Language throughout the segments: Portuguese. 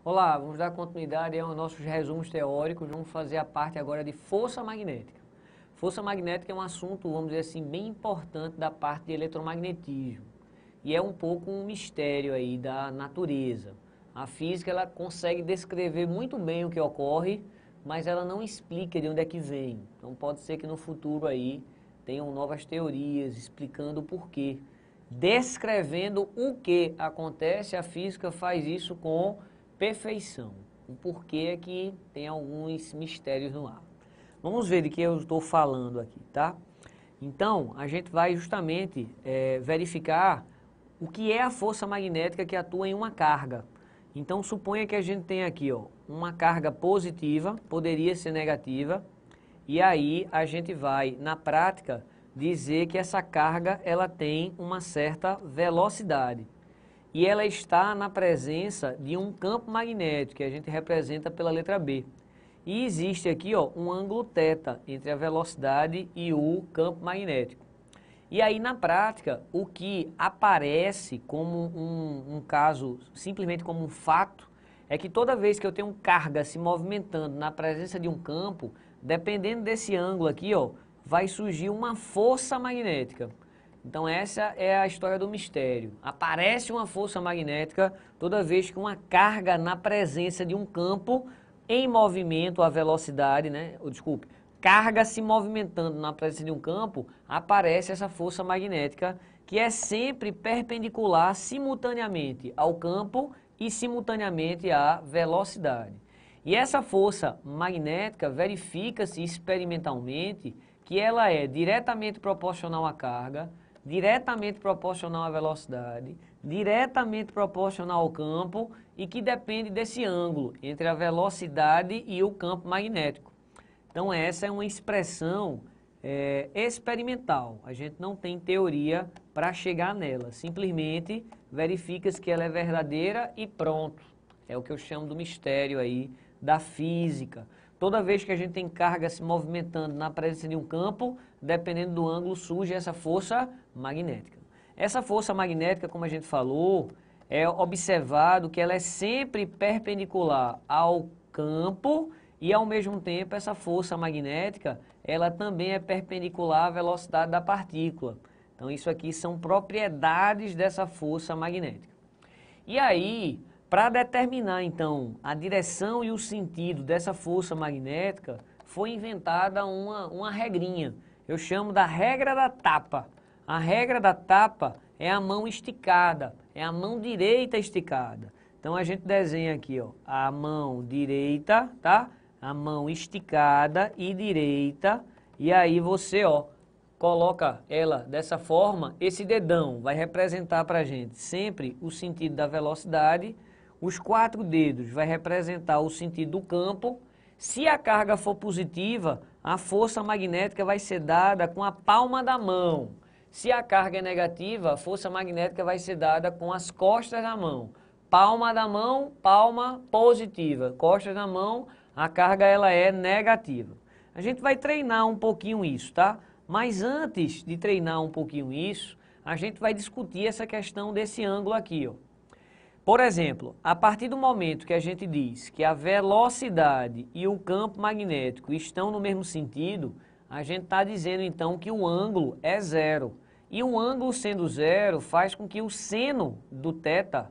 Olá, vamos dar continuidade aos nossos resumos teóricos, vamos fazer a parte agora de força magnética. Força magnética é um assunto, vamos dizer assim, bem importante da parte de eletromagnetismo. E é um pouco um mistério aí da natureza. A física, ela consegue descrever muito bem o que ocorre, mas ela não explica de onde é que vem. Então pode ser que no futuro aí tenham novas teorias explicando o porquê. Descrevendo o que acontece, a física faz isso com perfeição. O porquê é que tem alguns mistérios no ar. Vamos ver de que eu estou falando aqui, tá? Então, a gente vai justamente verificar o que é a força magnética que atua em uma carga. Então, suponha que a gente tem aqui, ó, uma carga positiva, poderia ser negativa, e aí a gente vai, na prática, dizer que essa carga ela tem uma certa velocidade. E ela está na presença de um campo magnético, que a gente representa pela letra B. E existe aqui, ó, um ângulo θ entre a velocidade e o campo magnético. E aí, na prática, o que aparece como um caso, simplesmente como um fato, é que toda vez que eu tenho carga se movimentando na presença de um campo, dependendo desse ângulo aqui, ó, vai surgir uma força magnética. Então essa é a história do mistério. Aparece uma força magnética toda vez que uma carga na presença de um campo em movimento, a velocidade, né? Desculpe, carga se movimentando na presença de um campo, aparece essa força magnética que é sempre perpendicular simultaneamente ao campo e simultaneamente à velocidade. E essa força magnética verifica-se experimentalmente que ela é diretamente proporcional à carga, diretamente proporcional à velocidade, diretamente proporcional ao campo e que depende desse ângulo entre a velocidade e o campo magnético. Então essa é uma expressão experimental, a gente não tem teoria para chegar nela, simplesmente verifica-se que ela é verdadeira e pronto. É o que eu chamo do mistério aí da física. Toda vez que a gente tem carga se movimentando na presença de um campo, dependendo do ângulo, surge essa força magnética. Essa força magnética, como a gente falou, é observado que ela é sempre perpendicular ao campo e, ao mesmo tempo, essa força magnética, ela também é perpendicular à velocidade da partícula. Então, isso aqui são propriedades dessa força magnética. E aí, para determinar, então, a direção e o sentido dessa força magnética, foi inventada uma regrinha. Eu chamo da regra da tapa. A regra da tapa é a mão esticada, é a mão direita esticada. Então, a gente desenha aqui, ó, a mão direita, tá? A mão esticada e direita. E aí você, ó, coloca ela dessa forma, esse dedão vai representar para a gente sempre o sentido da velocidade, os 4 dedos vai representar o sentido do campo. Se a carga for positiva, a força magnética vai ser dada com a palma da mão. Se a carga é negativa, a força magnética vai ser dada com as costas da mão. Palma da mão, palma positiva. Costas da mão, a carga ela é negativa. A gente vai treinar um pouquinho isso, tá? Mas antes de treinar um pouquinho isso, a gente vai discutir essa questão desse ângulo aqui, ó. Por exemplo, a partir do momento que a gente diz que a velocidade e o campo magnético estão no mesmo sentido, a gente está dizendo então que o ângulo é zero. E o ângulo sendo zero faz com que o seno do θ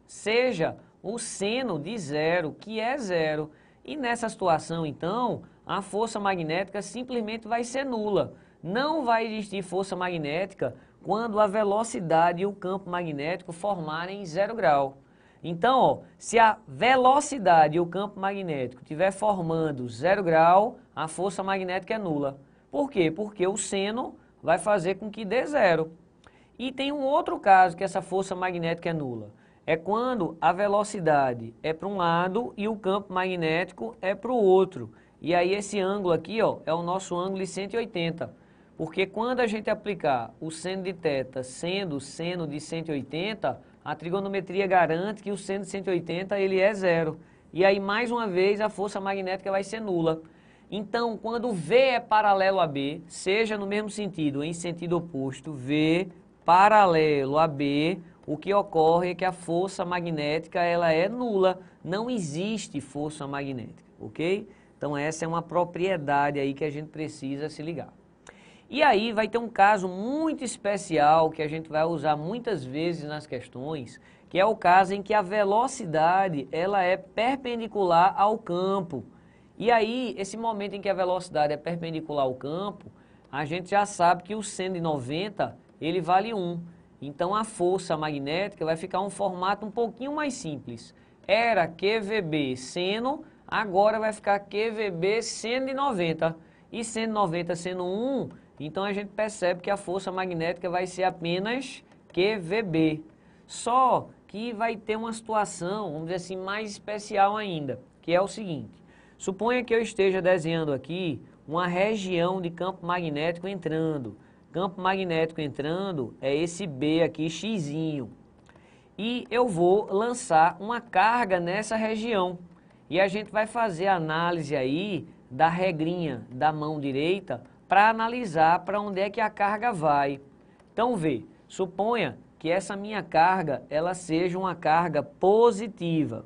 seja o seno de zero, que é zero. E nessa situação, então, a força magnética simplesmente vai ser nula. Não vai existir força magnética quando a velocidade e o campo magnético formarem 0 grau. Então, ó, se a velocidade e o campo magnético estiver formando 0 grau, a força magnética é nula. Por quê? Porque o seno vai fazer com que dê zero. E tem um outro caso que essa força magnética é nula. É quando a velocidade é para um lado e o campo magnético é para o outro. E aí esse ângulo aqui, ó, é o nosso ângulo de 180. Porque quando a gente aplicar o seno de θ sendo seno de 180, a trigonometria garante que o seno de 180 ele é zero. E aí, mais uma vez, a força magnética vai ser nula. Então, quando V é paralelo a B, seja no mesmo sentido ou em sentido oposto, V paralelo a B, o que ocorre é que a força magnética ela é nula, não existe força magnética, ok? Então essa é uma propriedade aí que a gente precisa se ligar. E aí vai ter um caso muito especial que a gente vai usar muitas vezes nas questões, que é o caso em que a velocidade ela é perpendicular ao campo. E aí, esse momento em que a velocidade é perpendicular ao campo, a gente já sabe que o seno de 90, ele vale 1. Então a força magnética vai ficar um formato um pouquinho mais simples. Era QVB seno, agora vai ficar QVB seno de 90. E seno de 90 sendo 1, então a gente percebe que a força magnética vai ser apenas QVB. Só que vai ter uma situação, vamos dizer assim, mais especial ainda, que é o seguinte. Suponha que eu esteja desenhando aqui uma região de campo magnético entrando. Campo magnético entrando é esse B aqui, Xzinho. E eu vou lançar uma carga nessa região. E a gente vai fazer a análise aí da regrinha da mão direita para analisar para onde é que a carga vai. Então vê, suponha que essa minha carga ela seja uma carga positiva.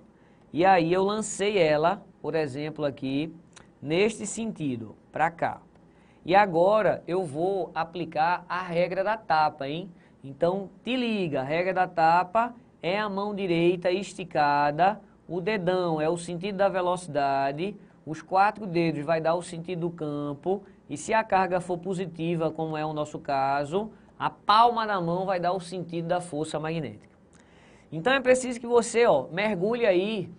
E aí eu lancei ela, por exemplo aqui, neste sentido, para cá. E agora eu vou aplicar a regra da tapa, hein? Então te liga, a regra da tapa é a mão direita esticada, o dedão é o sentido da velocidade, os 4 dedos vai dar o sentido do campo, e se a carga for positiva, como é o nosso caso, a palma da mão vai dar o sentido da força magnética. Então é preciso que você mergulhe aí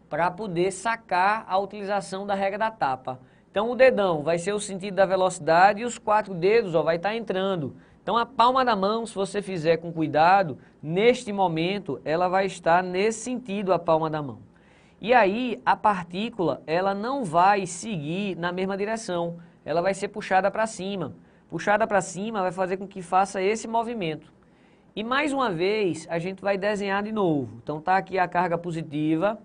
para poder sacar a utilização da regra da tapa. Então o dedão vai ser o sentido da velocidade e os 4 dedos vai estar entrando. Então a palma da mão, se você fizer com cuidado, neste momento ela vai estar nesse sentido, a palma da mão. E aí a partícula ela não vai seguir na mesma direção, ela vai ser puxada para cima. Puxada para cima vai fazer com que faça esse movimento. E mais uma vez a gente vai desenhar de novo. Então está aqui a carga positiva,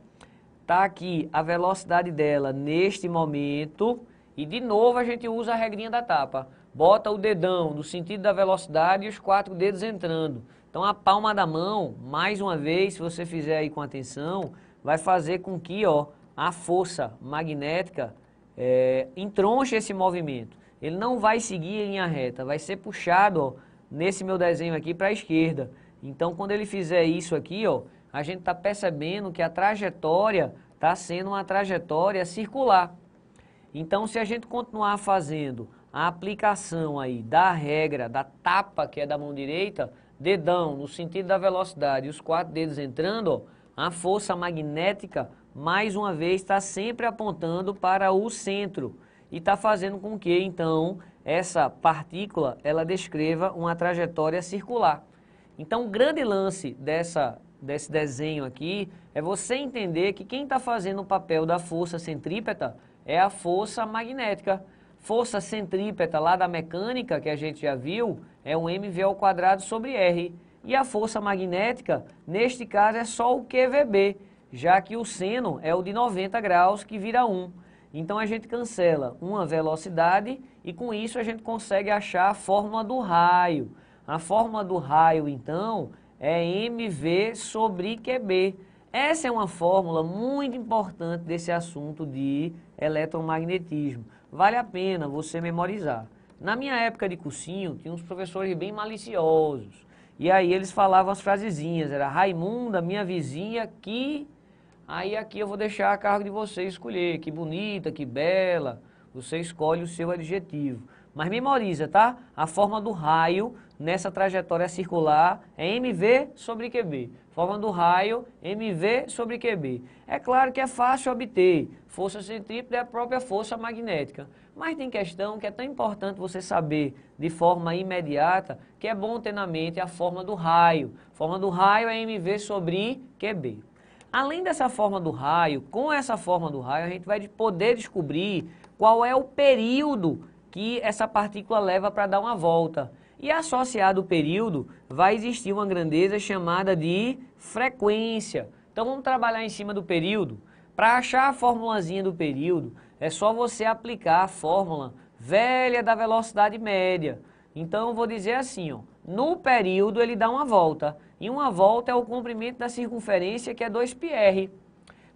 está aqui a velocidade dela neste momento e de novo a gente usa a regrinha da tapa. Bota o dedão no sentido da velocidade e os 4 dedos entrando. Então a palma da mão, mais uma vez, se você fizer aí com atenção, vai fazer com que a força magnética entronche esse movimento. Ele não vai seguir em linha reta, vai ser puxado nesse meu desenho aqui para a esquerda. Então quando ele fizer isso aqui, a gente está percebendo que a trajetória está sendo uma trajetória circular. Então se a gente continuar fazendo a aplicação aí da regra, da tapa que é da mão direita, dedão no sentido da velocidade e os 4 dedos entrando, a força magnética mais uma vez está sempre apontando para o centro e está fazendo com que então essa partícula ela descreva uma trajetória circular. Então o grande lance desse desenho aqui é você entender que quem está fazendo o papel da força centrípeta é a força magnética. Força centrípeta lá da mecânica, que a gente já viu, é um mv² sobre R. E a força magnética, neste caso, é só o QVB, já que o seno é o de 90 graus, que vira 1. Então a gente cancela uma velocidade e com isso a gente consegue achar a fórmula do raio. A fórmula do raio, então, é mv sobre QB. Essa é uma fórmula muito importante desse assunto de eletromagnetismo. Vale a pena você memorizar. Na minha época de cursinho, tinha uns professores bem maliciosos. E aí eles falavam as frasezinhas, era Raimunda, minha vizinha, que... Aí aqui eu vou deixar a cargo de você escolher, que bonita, que bela, você escolhe o seu adjetivo. Mas memoriza, tá? A forma do raio nessa trajetória circular é mv sobre QB. Forma do raio, mv sobre QB. É claro que é fácil obter. Força centrípeta é a própria força magnética. Mas tem questão que é tão importante você saber de forma imediata que é bom ter na mente a forma do raio. Forma do raio é mv sobre QB. Além dessa forma do raio, com essa forma do raio a gente vai poder descobrir qual é o período que essa partícula leva para dar uma volta. E associado ao período vai existir uma grandeza chamada de frequência. Então vamos trabalhar em cima do período. Para achar a formulazinha do período, é só você aplicar a fórmula velha da velocidade média. Então eu vou dizer assim, no período ele dá uma volta. e uma volta é o comprimento da circunferência, que é 2πr.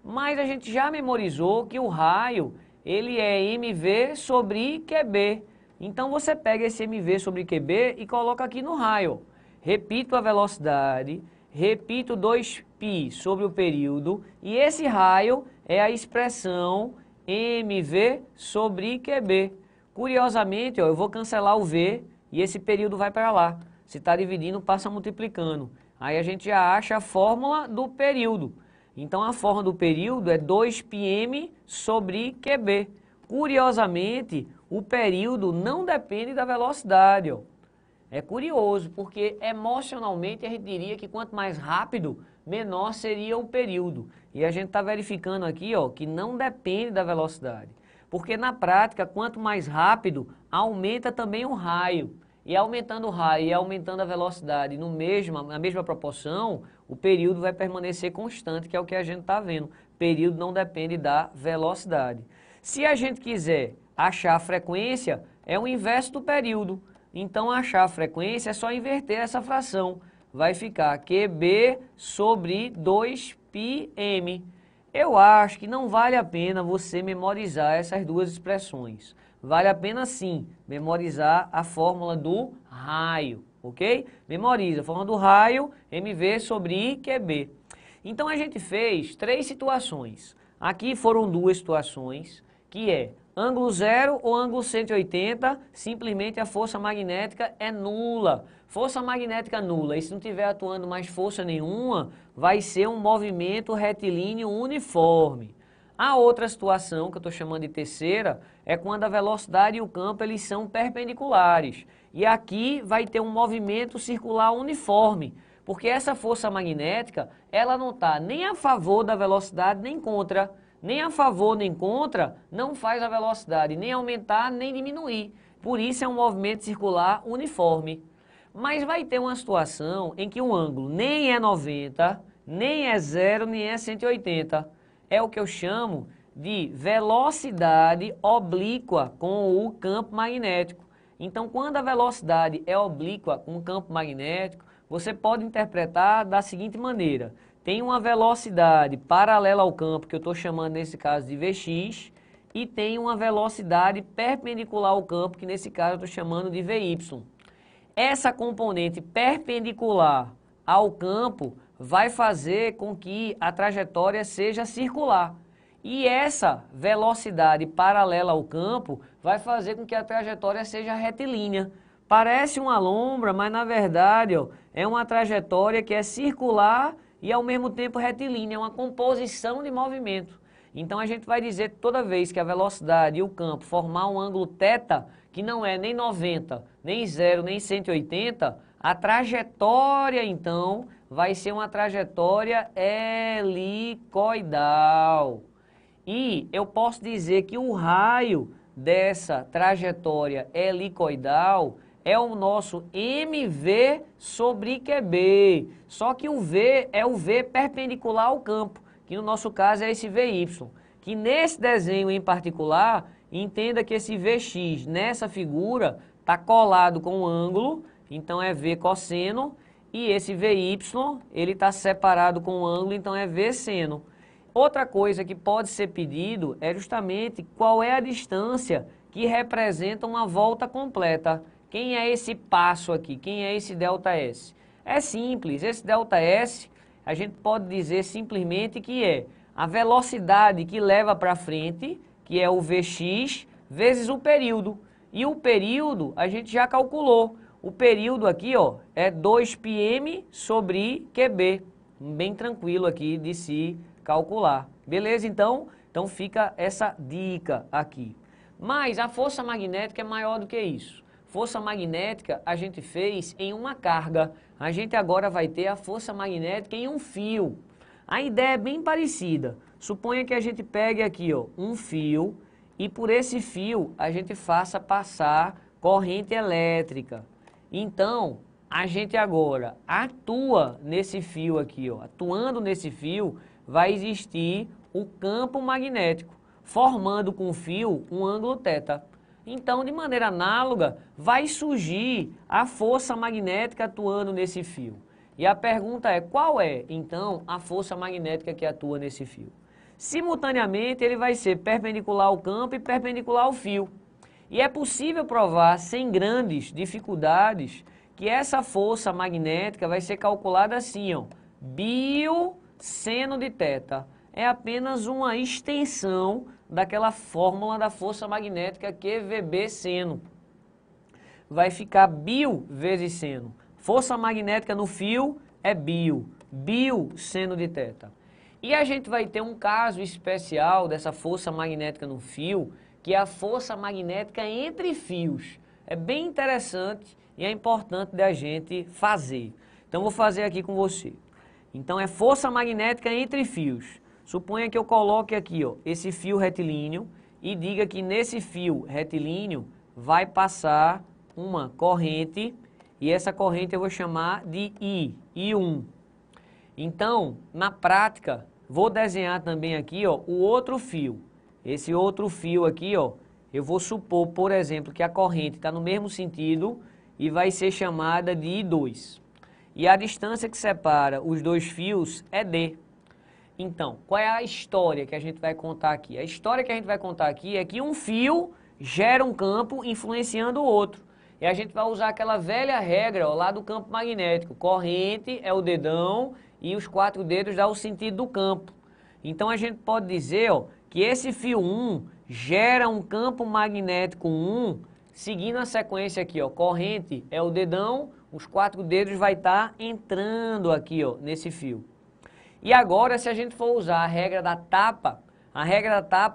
Mas a gente já memorizou que o raio, ele é mv sobre QB. Então você pega esse mv sobre QB e coloca aqui no raio. Repito a velocidade, repito 2π sobre o período, e esse raio é a expressão mv sobre QB. Curiosamente, ó, eu vou cancelar o v e esse período vai para lá. Se está dividindo, passa multiplicando. Aí a gente já acha a fórmula do período. Então a fórmula do período é 2πm sobre QB. Curiosamente, o período não depende da velocidade, ó. É curioso, porque emocionalmente a gente diria que quanto mais rápido, menor seria o período. E a gente está verificando aqui, ó, que não depende da velocidade. Porque na prática, quanto mais rápido, aumenta também o raio. E aumentando o raio e aumentando a velocidade na mesma proporção, o período vai permanecer constante, que é o que a gente está vendo. Período não depende da velocidade. Se a gente quiser achar a frequência, é o inverso do período. Então, achar a frequência é só inverter essa fração. Vai ficar QB sobre 2πm. Eu acho que não vale a pena você memorizar essas duas expressões. Vale a pena sim memorizar a fórmula do raio, ok? Memoriza a fórmula do raio, mv sobre I, QB. Então a gente fez 3 situações. Aqui foram 2 situações, que é ângulo 0 ou ângulo 180, simplesmente a força magnética é nula. Força magnética nula, e se não estiver atuando mais força nenhuma, vai ser um movimento retilíneo uniforme. A outra situação, que eu estou chamando de terceira, é quando a velocidade e o campo eles são perpendiculares. E aqui vai ter um movimento circular uniforme, porque essa força magnética, ela não está nem a favor da velocidade, nem contra. Nem a favor, nem contra, não faz a velocidade nem aumentar, nem diminuir. Por isso é um movimento circular uniforme. Mas vai ter uma situação em que o ângulo nem é 90, nem é 0, nem é 180. É o que eu chamo de velocidade oblíqua com o campo magnético. Então, quando a velocidade é oblíqua com o campo magnético, você pode interpretar da seguinte maneira. Tem uma velocidade paralela ao campo, que eu estou chamando nesse caso de Vx, e tem uma velocidade perpendicular ao campo, que nesse caso eu estou chamando de Vy. Essa componente perpendicular ao campo vai fazer com que a trajetória seja circular. E essa velocidade paralela ao campo vai fazer com que a trajetória seja retilínea. Parece uma lombra, mas na verdade ó, é uma trajetória que é circular e ao mesmo tempo retilínea, é uma composição de movimento. Então a gente vai dizer que toda vez que a velocidade e o campo formar um ângulo θ, que não é nem 90, nem 0, nem 180, a trajetória então vai ser uma trajetória helicoidal. E eu posso dizer que o raio dessa trajetória helicoidal é o nosso mv sobre QB. Só que o v é o v perpendicular ao campo, que no nosso caso é esse Vy. Que nesse desenho em particular, entenda que esse Vx nessa figura está colado com o ângulo, então é V cosseno, e esse Vy ele está separado com o ângulo, então é V seno. Outra coisa que pode ser pedido é justamente qual é a distância que representa uma volta completa. Quem é esse passo aqui? Quem é esse ΔS? É simples, esse ΔS a gente pode dizer simplesmente que é a velocidade que leva para frente, que é o Vx, vezes o período. E o período a gente já calculou. O período aqui ó, é 2πm sobre QB. Bem tranquilo aqui de se calcular. Beleza? Então fica essa dica aqui. Mas a força magnética é maior do que isso. Força magnética a gente fez em uma carga. A gente agora vai ter a força magnética em um fio. A ideia é bem parecida. Suponha que a gente pegue aqui ó, um fio e por esse fio a gente faça passar corrente elétrica. Então, a gente agora atua nesse fio aqui, ó. Atuando nesse fio, vai existir o campo magnético, formando com o fio um ângulo θ. Então, de maneira análoga, vai surgir a força magnética atuando nesse fio. E a pergunta é, qual é, então, a força magnética que atua nesse fio? Simultaneamente, ele vai ser perpendicular ao campo e perpendicular ao fio. E é possível provar, sem grandes dificuldades, que essa força magnética vai ser calculada assim, ó, bio-seno de θ. É apenas uma extensão daquela fórmula da força magnética QVB seno. Vai ficar bio vezes seno. Força magnética no fio é bio-seno de θ. E a gente vai ter um caso especial dessa força magnética no fio, que é a força magnética entre fios. É bem interessante e é importante da gente fazer. Então, vou fazer aqui com você. Então, é força magnética entre fios. Suponha que eu coloque aqui, ó, esse fio retilíneo e diga que nesse fio retilíneo vai passar uma corrente e essa corrente eu vou chamar de I1. Então, na prática, vou desenhar também aqui, ó, o outro fio. Esse outro fio aqui, ó, eu vou supor, por exemplo, que a corrente está no mesmo sentido e vai ser chamada de I2. E a distância que separa os dois fios é D. Então, qual é a história que a gente vai contar aqui? A história que a gente vai contar aqui é que um fio gera um campo influenciando o outro. E a gente vai usar aquela velha regra, ó, lá do campo magnético. Corrente é o dedão e os 4 dedos dá o sentido do campo. Então a gente pode dizer, ó, que esse fio 1 gera um campo magnético 1, seguindo a sequência aqui, ó, corrente é o dedão, os 4 dedos vai estar entrando aqui, ó, nesse fio. E agora, se a gente for usar a regra da tapa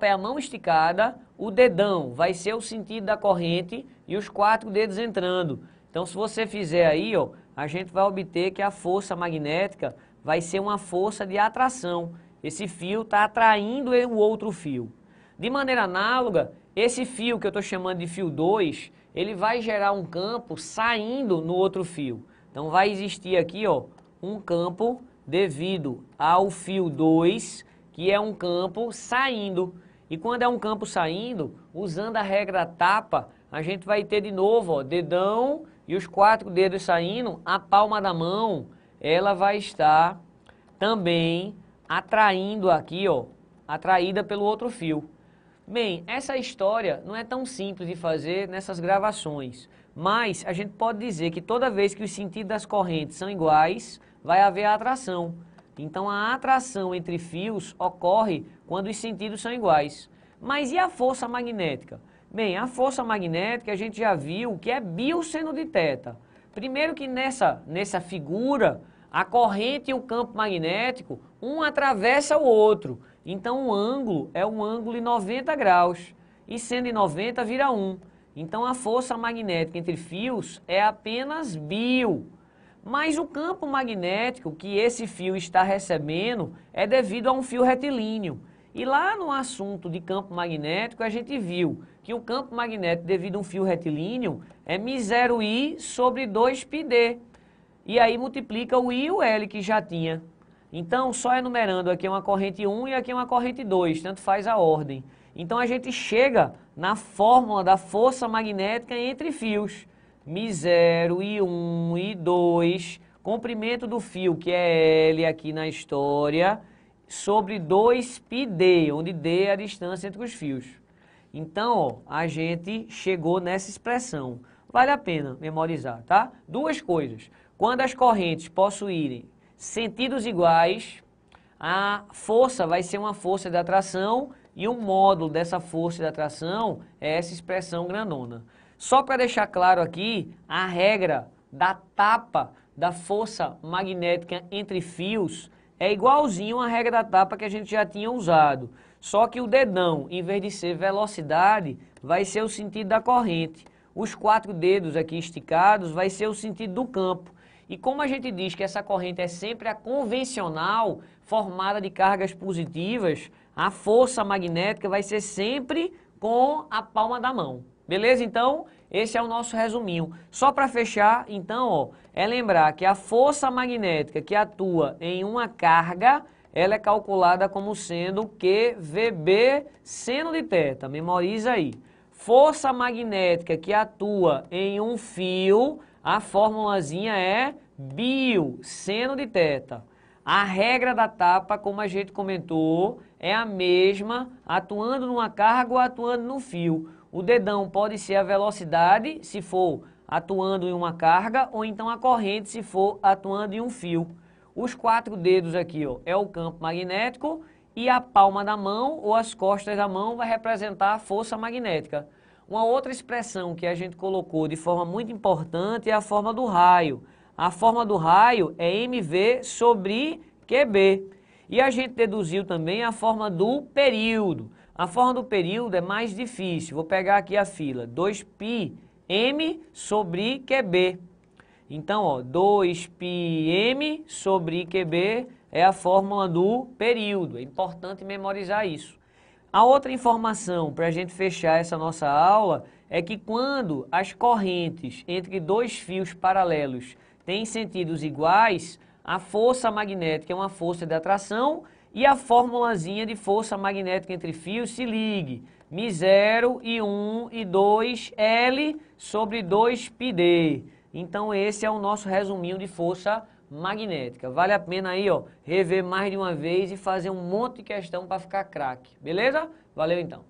é a mão esticada, o dedão vai ser o sentido da corrente e os 4 dedos entrando. Então, se você fizer aí, ó, a gente vai obter que a força magnética vai ser uma força de atração. Esse fio está atraindo o outro fio. De maneira análoga, esse fio que eu estou chamando de fio 2, ele vai gerar um campo saindo no outro fio. Então, vai existir aqui, ó, um campo devido ao fio 2, que é um campo saindo. E quando é um campo saindo, usando a regra tapa, a gente vai ter de novo, ó, dedão e os 4 dedos saindo, a palma da mão, ela vai estar também atraindo aqui, ó, atraída pelo outro fio. Bem, essa história não é tão simples de fazer nessas gravações, mas a gente pode dizer que toda vez que os sentidos das correntes são iguais, vai haver a atração. Então, a atração entre fios ocorre quando os sentidos são iguais. Mas e a força magnética? Bem, a força magnética a gente já viu que é bio-seno de θ. Primeiro que nessa figura, a corrente e o campo magnético, um atravessa o outro. Então, o ângulo é um ângulo de 90 graus. E sendo de 90, vira 1. Então, a força magnética entre fios é apenas bio. Mas o campo magnético que esse fio está recebendo é devido a um fio retilíneo. E lá no assunto de campo magnético, a gente viu que o campo magnético devido a um fio retilíneo é μ0I sobre 2πd. E aí multiplica o I e o L que já tinha. Então, só enumerando, aqui é uma corrente 1 e aqui é uma corrente 2, tanto faz a ordem. Então, a gente chega na fórmula da força magnética entre fios. μ0, I1, I2, comprimento do fio, que é L aqui na história, sobre 2πd, onde D é a distância entre os fios. Então, ó, a gente chegou nessa expressão. Vale a pena memorizar, tá? Duas coisas. Quando as correntes possuírem sentidos iguais, a força vai ser uma força de atração e o módulo dessa força de atração é essa expressão grandona. Só para deixar claro aqui, a regra da tapa da força magnética entre fios é igualzinho à regra da tapa que a gente já tinha usado. Só que o dedão, em vez de ser velocidade, vai ser o sentido da corrente. Os 4 dedos aqui esticados vai ser o sentido do campo. E como a gente diz que essa corrente é sempre a convencional, formada de cargas positivas, a força magnética vai ser sempre com a palma da mão. Beleza? Então, esse é o nosso resuminho. Só para fechar, então, ó, é lembrar que a força magnética que atua em uma carga, ela é calculada como sendo QVB seno de θ. Memoriza aí. Força magnética que atua em um fio, a formulazinha é Bio, seno de θ. A regra da tapa, como a gente comentou, é a mesma, atuando numa carga ou atuando no fio. O dedão pode ser a velocidade, se for atuando em uma carga, ou então a corrente, se for atuando em um fio. Os 4 dedos aqui, ó, é o campo magnético e a palma da mão ou as costas da mão vai representar a força magnética. Uma outra expressão que a gente colocou de forma muito importante é a forma do raio. A forma do raio é mv sobre QB. E a gente deduziu também a forma do período. A forma do período é mais difícil. Vou pegar aqui a fila. 2π m sobre QB. Então, ó, 2πm sobre QB é a fórmula do período. É importante memorizar isso. A outra informação para a gente fechar essa nossa aula é que quando as correntes entre 2 fios paralelos têm sentidos iguais, a força magnética é uma força de atração e a formulazinha de força magnética entre fios se ligue. μ0 e 1 e 2 L sobre 2πd. Então esse é o nosso resuminho de força magnética. Vale a pena aí, ó, rever mais de uma vez e fazer um monte de questão para ficar craque. Beleza? Valeu então.